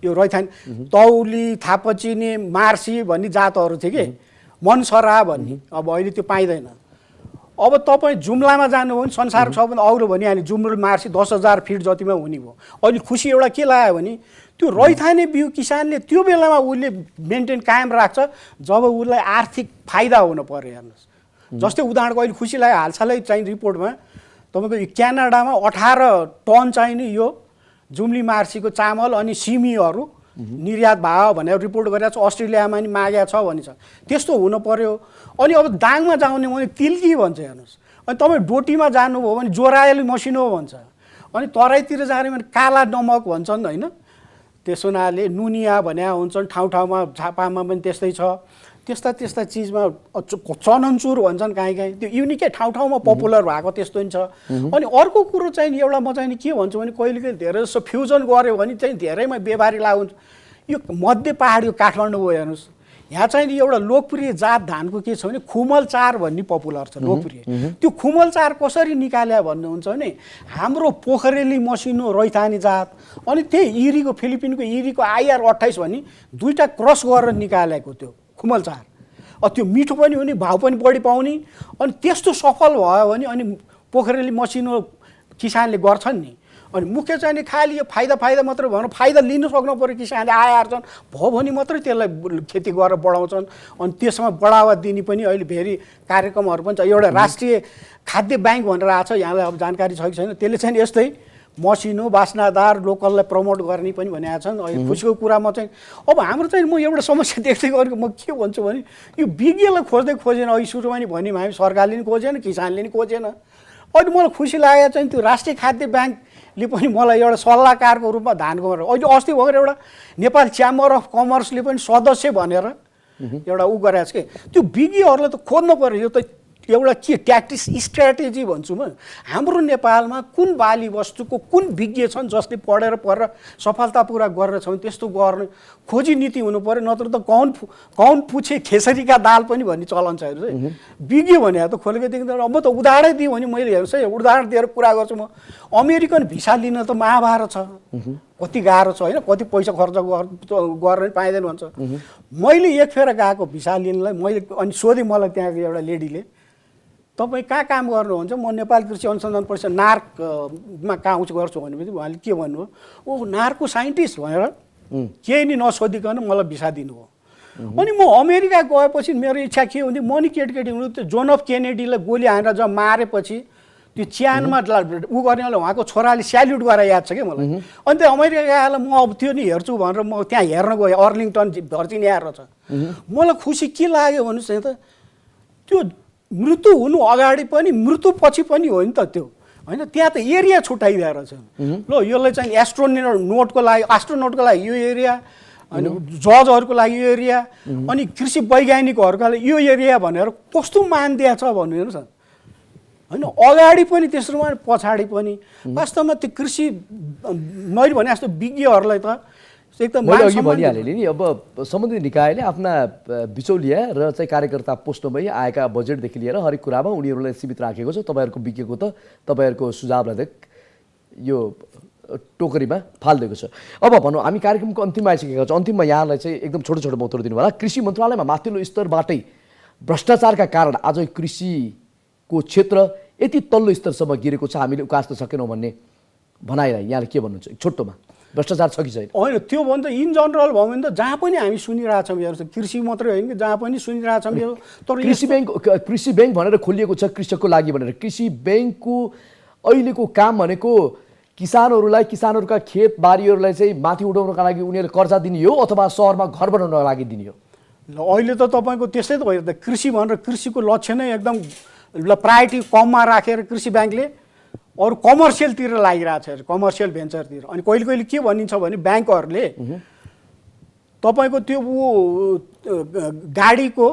यो रैथानी तौली, थापचिने, मार्सी भन्ने जातहरू थियो कि, मनसरा भन्ने, अब अहिले त्यो पाइँदैन। अब तपाईँ जुम्लामा जानुभयो भने संसारको सबभन्दा अग्लो भनिहाल्यो, जुम्ला मार्सी 10,000 फिट जतिमा हुने भयो। अहिले खुसी एउटा के लाग्यो भने त्यो रैथाने बिउ किसानले त्यो बेलामा उसले मेन्टेन कायम राख्छ जब उसलाई आर्थिक फाइदा हुन पर्यो। हेर्नुहोस्, जस्तै उदाहरणको अहिले खुसी लाग्यो हालसालै चाहिँ रिपोर्टमा तपाईँको क्यानाडामा 18 टन चाहिँ नि यो जुम्ली मार्सीको चामल अनि सिमीहरू निर्यात भयो भनेर रिपोर्ट गरिरहेको छ। अस्ट्रेलियामा नि मागेको छ भनिन्छ। त्यस्तो हुनु पर्यो। अनि अब दाङमा जाउने भने तिल्की भन्छ। हेर्नुहोस्, अनि तपाईँ डोटीमा जानुभयो भने जोरायली मसिनो भन्छ। अनि तराईतिर जाने भने काला नमक भन्छन् होइन, त्यसो हुनाले नुनिया भन्या हुन्छन्। ठाउँ ठाउँमा झापामा पनि त्यस्तै छ। त्यस्ता त्यस्ता चिजमा चननचुर भन्छन् कहीँ कहीँ, त्यो युनिकै ठाउँ ठाउँमा पपुलर भएको त्यस्तो नि छ। अनि अर्को कुरो चाहिँ एउटा म चाहिँ के भन्छु भने कहिलेकाहीँ धेरै जस्तो फ्युजन गऱ्यो भने चाहिँ धेरैमा बेबारी लाग्छ। यो मध्य पहाड, यो काठमाडौँ हो, हेर्नुहोस् यहाँ चाहिँ एउटा लोकप्रिय जात धानको के छ भने खुमल चार भन्ने पपुलर छ, लोकप्रिय। त्यो खुमल चार कसरी निकाल्या भन्नुहुन्छ भने हाम्रो पोखरेली मसिनो रैथानी जात अनि त्यही इरीको फिलिपिनको इरीको IR 28 भन्ने दुईटा क्रस गरेर निकालेको त्यो खुमल चार। त्यो मिठो पनि हुने, भाउ पनि बढी पाउने। अनि त्यस्तो सफल भयो भने अनि पोखरेली मसिनो किसानले गर्छन् नि। अनि मुख्य चाहिँ नि खालि यो फाइदा मात्रै भनौँ, फाइदा लिन सक्नु पऱ्यो। किसानले आय आर्जन भयो भने मात्रै त्यसलाई खेती गरेर बढाउँछन्। अनि त्यसमा बढावा दिने पनि अहिले फेरि कार्यक्रमहरू पनि छ। एउटा राष्ट्रिय खाद्य ब्याङ्क भनेर आएको छ, यहाँलाई अब जानकारी छ कि छैन, त्यसले चाहिँ यस्तै मसिनो बास्नादार लोकललाई प्रमोट गर्ने पनि भनेका छन्। अहिले खुसीको कुरामा चाहिँ अब हाम्रो चाहिँ म एउटा समस्या देख्दै गरेको म के भन्छु भने यो विज्ञलाई खोज्दै खोजेन। अघि सुरुमा नि भन्यौँ हामी, सरकारले नि खोजेन, किसानले नि खोजेन। अहिले मलाई खुसी लागेको चाहिँ त्यो राष्ट्रिय खाद्य ब्याङ्कले पनि मलाई एउटा सल्लाहकारको रूपमा धानको अहिले अस्ति भर्खर एउटा नेपाल च्याम्बर अफ कमर्सले पनि सदस्य भनेर एउटा उ गरेको छ कि त्यो विज्ञहरूलाई त खोज्नु पऱ्यो। यो त एउटा के ट्याक्टिक्स स्ट्राटेजी भन्छु म। हाम्रो नेपालमा कुन बाली वस्तुको कुन विज्ञ छन् जसले पढेर सफलता पुरा गरेर छन्, त्यस्तो गर्ने खोजी नीति हुनु पऱ्यो। नत्र त कौन पुछे खेसरीका दाल पनि भन्ने चलन छ। हेर्नुहोस्, विज्ञ भने त खोलेको देखिँदैन। म त उदाहरण दिएँ भने मैले हेर्नुहोस् है, उदाहरण दिएर कुरा गर्छु म। अमेरिकन भिसा लिन त महाभारत छ, कति गाह्रो छ होइन, कति पैसा खर्च गरेर पाइँदैन भन्छ। मैले एक फेर गएको भिसा लिनलाई, मैले अनि सोधेँ मलाई त्यहाँको एउटा लेडीले, तपाईँ कहाँ काम गर्नुहुन्छ? म नेपाल कृषि अनुसन्धान परिषद नार्कमा काम गर्छु भनेपछि उहाँले के भन्नुभयो, ओ नार्कको साइन्टिस्ट भनेर केही नि नसोधिकन मलाई भिसा दिनुभयो। अनि म अमेरिका गएपछि मेरो इच्छा के हुन्थ्यो, म नि केटकेटी हुनु त्यो जोन अफ केनेडीलाई गोली हानेर जब मारेपछि त्यो च्यानमा उ गर्नेलाई उहाँको छोराले स्याल्युट गरेर याद छ क्या मलाई। अनि त्यो अमेरिका गएर म अब त्यो नि हेर्छु भनेर म त्यहाँ हेर्न गएँ। अर्लिङटन भर्जिनिया रहेछ। मलाई खुसी के लाग्यो भन्नुहोस् त, त्यो मृत्यु हुनु अगाडि पनि मृत्युपछि पनि हो नि त त्यो होइन। त्यहाँ त एरिया छुट्याइदिएर छ। ल यसलाई चाहिँ एस्ट्रोनोटको लागि यो एरिया, अनि जजहरूको लागि यो एरिया, अनि कृषि वैज्ञानिकहरूका लागि यो एरिया भनेर कस्तो मान दिएको छ भन्नु हेर्नुहोस् न होइन। अगाडि पनि तेस्रोमा पछाडि पनि वास्तवमा त्यो कृषि मैले भने जस्तो विज्ञहरूलाई त एकदम मैले अघि भनिहालेँ नि। अब सम्बन्धित निकायले आफ्ना बिचौलिया र चाहिँ कार्यकर्ता पोस्टमै आएका बजेटदेखि लिएर हरेक कुरामा उनीहरूलाई सीमित राखेको छ। तपाईँहरूको विज्ञको त तपाईँहरूको सुझावलाई यो टोकरीमा फालिदिएको छ। अब भनौँ, हामी कार्यक्रमको अन्तिममा आइसकेका छौँ। अन्तिममा यहाँलाई चाहिँ एकदम छोटो छोटो उत्तर दिनु होला। कृषि मन्त्रालयमा माथिल्लो स्तरबाटै भ्रष्टाचारका कारण आज कृषिको क्षेत्र यति तल्लो स्तरसम्म गिरेको छ, हामीले उकास्न सकेनौँ भन्ने भनाइलाई यहाँले के भन्नुहुन्छ छोटोमा? भ्रष्टाचार छ कि छैन? होइन, त्यो भन्दा इन जनरल भयो भने त जहाँ पनि हामी सुनिरहेछौँ, हेर्नुहोस् कृषि मात्रै होइन कि जहाँ पनि सुनिरहेछौँ। तर कृषि ब्याङ्क भनेर खोलिएको छ कृषकको लागि भनेर। कृषि ब्याङ्कको अहिलेको काम भनेको किसानहरूका खेत बारीहरूलाई चाहिँ माथि उठाउनका लागि उनीहरूले कर्जा दिने हो अथवा सहरमा घर बनाउनका लागि दिने हो? अहिले त तपाईँको त्यस्तै त भयो त। कृषि भनेर कृषिको लक्ष्य नै एकदम प्रायोरिटी कममा राखेर कृषि ब्याङ्कले अरू कमर्सियलतिर लागिरहेको छ, कमर्सियल भेन्चरतिर। अनि कहिले कहिले के भनिन्छ भने ब्याङ्कहरूले तपाईँको त्यो गाडीको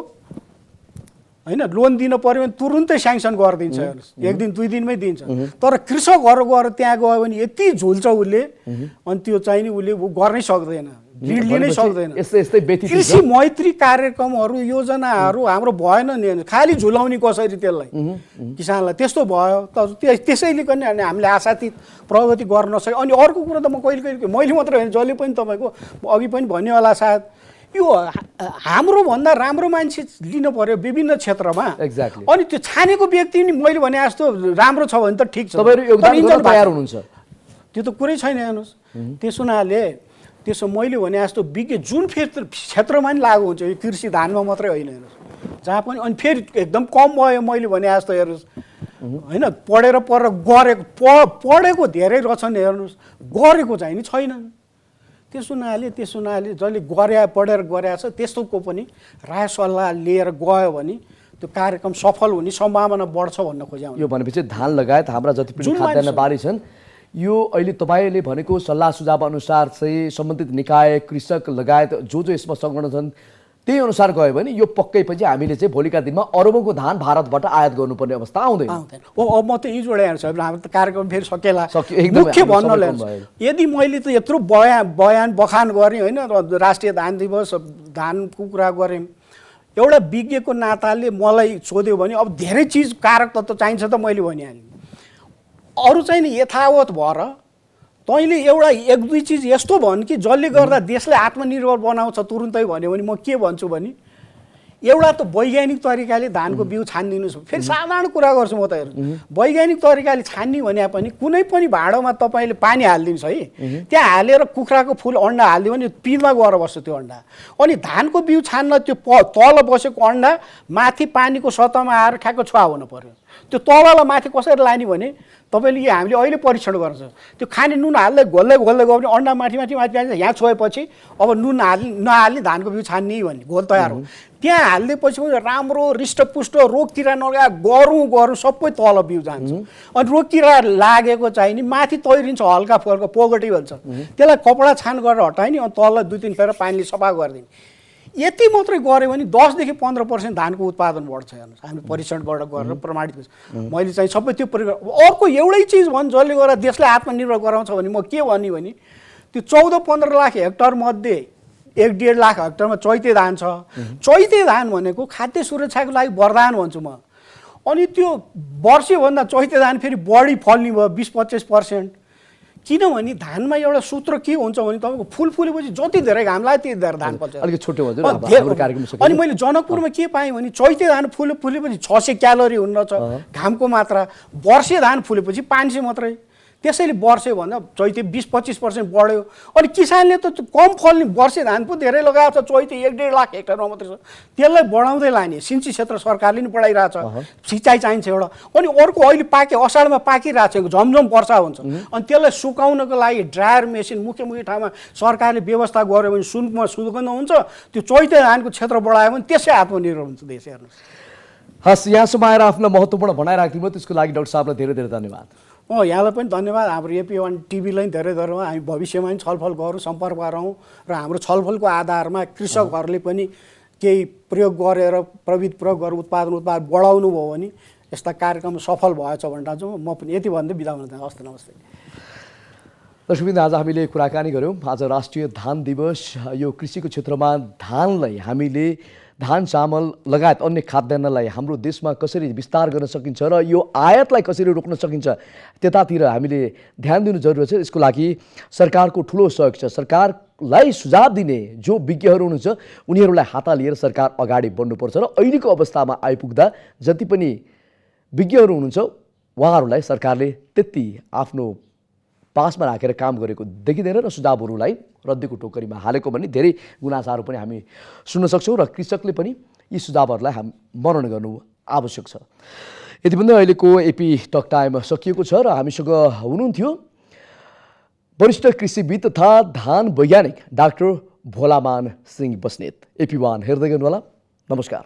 होइन लोन दिन पऱ्यो भने तुरुन्तै स्याङ्सन गरिदिन्छ हेर्नुहोस्, 1 दिन 2 दिनमै दिन्छ। तर कृषकहरू गएर त्यहाँ गयो भने यति झुल्छ उसले, अनि त्यो चाहिँ नि उसले गर्नै सक्दैन, ऋण लिनै सक्दैन। कृषि मैत्री कार्यक्रमहरू योजनाहरू हाम्रो भएन नि, खालि झुलाउने कसरी त्यसलाई किसानलाई, त्यस्तो भयो। त्यसैले पनि हामीले आशातीत प्रगति गर्न नसक्यो। अनि अर्को कुरो त म कहिले मैले मात्रै होइन, जसले पनि तपाईँको अघि पनि भन्ने होला सायद, यो हाम्रो भन्दा राम्रो मान्छे लिनु पर्यो विभिन्न क्षेत्रमा। एक्ज्याक्टली। अनि त्यो छानेको व्यक्ति नि मैले भने जस्तो राम्रो छ भने त ठिक छ, तपाईँहरू योगदान गर्न तयार हुनुहुन्छ, त्यो त कुरै छैन हेर्नुहोस्। त्यस हुनाले त्यसो मैले भने जस्तो विज्ञ जुन क्षेत्रमा नि लागु हुन्छ, यो कृषि धानमा मात्रै होइन हेर्नुहोस्, जहाँ पनि। अनि फेरि एकदम कम भयो मैले भने जस्तो हेर्नुहोस्, होइन पढेर पढेको धेरै रहेछन् हेर्नुहोस्, गरेको चाहिँ नि छैनन्। त्यस हुनाले जसले पढेर गरेको छ त्यस्तोको पनि राय सल्लाह लिएर गयो भने त्यो कार्यक्रम सफल हुने सम्भावना बढ्छ भन्न खोजेँ। यो भनेपछि धान लगायत हाम्रा जति पनि खाद्यान्न बारी छन्, यो अहिले तपाईँले भनेको सल्लाह सुझाव अनुसार चाहिँ सम्बन्धित निकाय, कृषक लगायत जो यसमा संलग्न छन् त्यही अनुसार गयो भने यो पक्कै पनि हामीले चाहिँ भोलिका दिनमा अरबौँको धान भारतबाट आयात गर्नुपर्ने अवस्था आउँदैन। अब म त यी जोडेर छ, हाम्रो त कार्यक्रम फेरि सकेला। मुख्य भन्नलाई यदि मैले त यत्रो बयान बखान गरेँ होइन, राष्ट्रिय धान दिवस धानको कुरा गरेँ, एउटा विज्ञको नाताले मलाई सोध्यो भने अब धेरै चिज कारक तत्त्व चाहिन्छ त मैले भनिहालेँ। अरू चाहिँ नि यथावत भएर तैँले एउटा 1-2 चिज यस्तो भन् कि जसले गर्दा देशलाई आत्मनिर्भर बनाउँछ तुरुन्तै भन्यो भने म के भन्छु भने, एउटा त वैज्ञानिक तरिकाले धानको बिउ छानिदिनुहोस्। फेरि साधारण कुरा गर्छु म त हेर्नु, वैज्ञानिक तरिकाले छान्ने भने पनि कुनै पनि भाँडोमा तपाईँले पानी हालिदिनुहोस् है, त्यहाँ हालेर कुखुराको फुल अन्डा हालिदियो भने पिँधमा गएर बस्छ त्यो अन्डा। अनि धानको बिउ छान्न त्यो तल बसेको अन्डा माथि पानीको सतहमा आएर ठ्याक्क छुवा हुनु पर्यो। त्यो तललाई माथि कसरी लाने भने तपाईँले हामीले अहिले परीक्षण गर्छ, त्यो खाने नुन हाल्दै घोल्दै गयो भने अन्डा माथि यहाँ छोएपछि अब नुन नहाल्ने धानको बिउ छान्ने भन्ने घोल तयार हो। त्यहाँ हालिदिएपछि राम्रो हृष्टपुष्ट रोग किरा नलगा गरौँ सबै तल बिउ जान्छ। अनि रोग किरा लागेको चाहिँ नि माथि तैरिन्छ, हल्का फुल्का पोगटी भन्छ, त्यसलाई कपडा छान गरेर हटायो नि, अनि तललाई 2-3 फेर पानीले सफा गरिदिने। यति मात्रै गऱ्यो भने 10 देखि 15% धानको उत्पादन बढ्छ हेर्नुहोस्, हामी परीक्षणबाट गरेर प्रमाणित हुन्छ। मैले चाहिँ सबै त्यो अर्को एउटै चिज भन् जसले गर्दा देशलाई आत्मनिर्भर गराउँछ भने म के भने त्यो 14-15 लाख हेक्टर मध्ये 1-1.5 लाख हेक्टरमा चैते धान छ। चैते धान भनेको खाद्य सुरक्षाको लागि वरदान भन्छु म। अनि त्यो वर्षेभन्दा चैते धान फेरि बढी फल्ने भयो 20-25%। किनभने धानमा एउटा सूत्र के हुन्छ भने तपाईँको फुल फुलेपछि जति धेरै घाम लाग्यो त्यति धेरै धान फल्छ। अलिकति छोटो भयो हाम्रो कार्यक्रम सकियो। अनि मैले जनकपुरमा के पाएँ भने चैते धान फुलेपछि 600 क्यालोरी हुन रहेछ घामको मात्रा, वर्षे धान फुलेपछि 500 मात्रै। त्यसैले वर्षेभन्दा चैते 20-25% बढ्यो। अनि किसानले त कम फल्ने वर्षे धान पो धेरै लगाएको छ, चैते 1-1.5 लाख हेक्टरमा मात्रै छ, त्यसलाई बढाउँदै लाने। सिन्ची क्षेत्र सरकारले नि बढाइरहेछ, सिँचाइ चाहिन्छ एउटा। अनि अर्को अहिले असाढमा पाकिरहेको छ, झमझम वर्षा हुन्छ, अनि त्यसलाई सुकाउनको लागि ड्रायर मेसिन मुख्य ठाउँमा सरकारले व्यवस्था गर्यो भने सुगन्ध हुन्छ। त्यो चैते धानको क्षेत्र बढायो भने त्यसै आत्मनिर्भर हुन्छ देश हेर्नुहोस्। हस्, यहाँसम्म आएर आफ्नो महत्त्वपूर्ण भनाइ राखिदिनु भयो, त्यसको लागि डाक्टर साहबलाई धेरै धेरै धन्यवाद। यहाँलाई पनि धन्यवाद। हाम्रो AP1 टिभीलाई पनि धेरै धन्यवाद। हामी भविष्यमा पनि छलफल गरौँ, सम्पर्कमा रहौँ र हाम्रो छलफलको आधारमा कृषकहरूले पनि केही प्रयोग गरेर प्रविधि प्रयोग गरेर उत्पादन बढाउनु भयो भने यस्ता कार्यक्रम सफल भएछ भनेर चाहिँ म पनि यति भन्दै बिदा हुन चाहन्छु। हस्, नमस्ते। दर्शकवृन्द, आज हामीले कुराकानी गऱ्यौँ। आज राष्ट्रिय धान दिवस। यो कृषिको क्षेत्रमा धानलाई हामीले धान चामल लगायत अन्य खाद्यान्नलाई हाम्रो देशमा कसरी विस्तार गर्न सकिन्छ र यो आयातलाई कसरी रोक्न सकिन्छ त्यतातिर हामीले ध्यान दिनु जरुरी छ। यसको लागि सरकारको ठुलो सहयोग छ। सरकारलाई सुझाव दिने जो विज्ञहरू हुनुहुन्छ उनीहरूलाई हाता लिएर सरकार अगाडि बढ्नुपर्छ र अहिलेको अवस्थामा आइपुग्दा जति पनि विज्ञहरू हुनुहुन्छ उहाँहरूलाई सरकारले त्यति आफ्नो पासमा राखेर काम गरेको देखिँदैन र सुझावहरूलाई रद्दीको टोकरीमा हालेको भन्ने धेरै गुनासाहरू पनि हामी सुन्न सक्छौँ र कृषकले पनि यी सुझावहरूलाई मनन गर्नु आवश्यक छ। यति भन्दै अहिलेको AP टक टाइम सकिएको छ र हामीसँग हुनुहुन्थ्यो वरिष्ठ कृषिविद तथा धान वैज्ञानिक डाक्टर भोलामान सिंह बस्नेत। AP1 हेर्दै गर्नुहोला। नमस्कार।